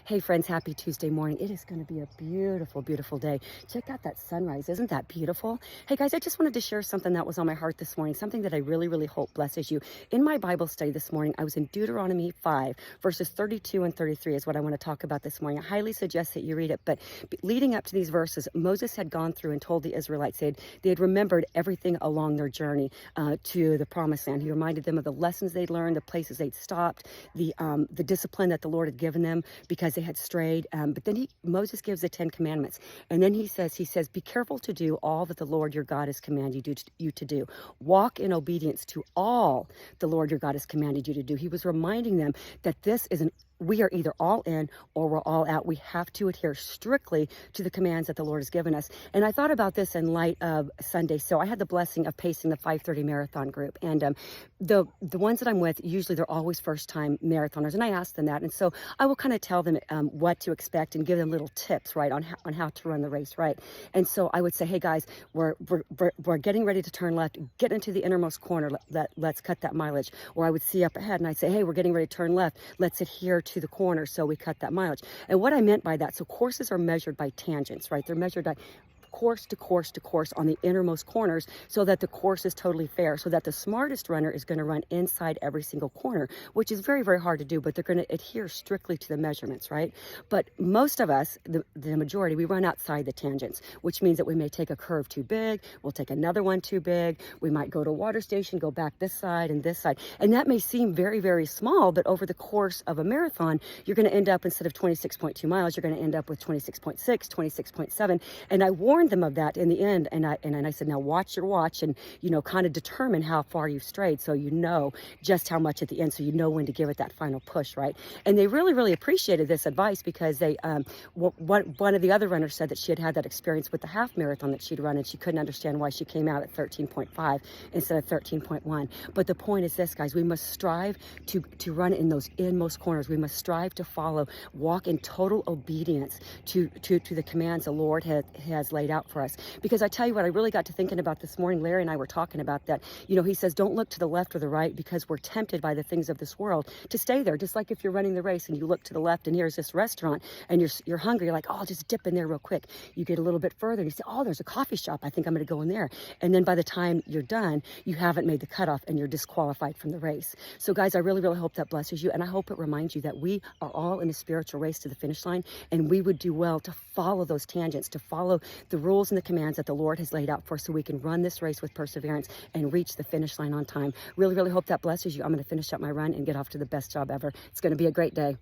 Hey friends, happy Tuesday morning. It is going to be a beautiful, beautiful day. Check out that sunrise. Isn't that beautiful? Hey guys, I just wanted to share something that was on my heart this morning, something that I really, really hope blesses you. In my Bible study this morning, I was in Deuteronomy 5, verses 32 and 33 is what I want to talk about this morning. I highly suggest that you read it. But leading up to these verses, Moses had gone through and told the Israelites they had remembered everything along their journey to the promised land. He reminded them of the lessons they'd learned, the places they'd stopped, the discipline that the Lord had given them because they had strayed. But then Moses gives the 10 commandments. And then he says, be careful to do all that the Lord your God has commanded you to do. Walk in obedience to all the Lord your God has commanded you to do. He was reminding them that we are either all in or we're all out. We have to adhere strictly to the commands that the Lord has given us. And I thought about this in light of Sunday. So I had the blessing of pacing the 5:30 marathon group. And the ones that I'm with, usually they're always first-time marathoners. And I ask them that. And so I will kind of tell them what to expect and give them little tips, right, on how to run the race, right? And so I would say, hey, guys, we're getting ready to turn left. Get into the innermost corner. Let's cut that mileage. Or I would see up ahead and I'd say, hey, we're getting ready to turn left. Let's adhere to the corner so we cut that mileage. And what I meant by that, so courses are measured by tangents, right? They're measured by course to course to course on the innermost corners so that the course is totally fair, so that the smartest runner is going to run inside every single corner, which is very, very hard to do, but they're going to adhere strictly to the measurements, right? But most of us, the majority, we run outside the tangents, which means that we may take a curve too big, we'll take another one too big, we might go to a water station, go back this side and this side. And that may seem very, very small, but over the course of a marathon, you're going to end up, instead of 26.2 miles, you're going to end up with 26.6, 26.7. And I warned them of that in the end, and I said, now watch your watch and kind of determine how far you've strayed, so you know just how much at the end, so you know when to give it that final push, right? And they really, really appreciated this advice, because they one of the other runners said that she had that experience with the half marathon that she'd run, and she couldn't understand why she came out at 13.5 instead of 13.1. But the point is this, guys: we must strive to run in those inmost corners. We must strive to follow, walk in total obedience to the commands the Lord has laid out for us. Because I tell you what, I really got to thinking about this morning. Larry and I were talking about that. He says, don't look to the left or the right, because we're tempted by the things of this world to stay there. Just like if you're running the race and you look to the left and here's this restaurant and you're hungry, you're like, oh, I'll just dip in there real quick. You get a little bit further and you say, oh, there's a coffee shop. I think I'm going to go in there. And then by the time you're done, you haven't made the cutoff and you're disqualified from the race. So guys, I really, really hope that blesses you. And I hope it reminds you that we are all in a spiritual race to the finish line, and we would do well to follow those tangents, to follow the rules and the commands that the Lord has laid out for us, so we can run this race with perseverance and reach the finish line on time. Really, really hope that blesses you. I'm going to finish up my run and get off to the best job ever. It's going to be a great day.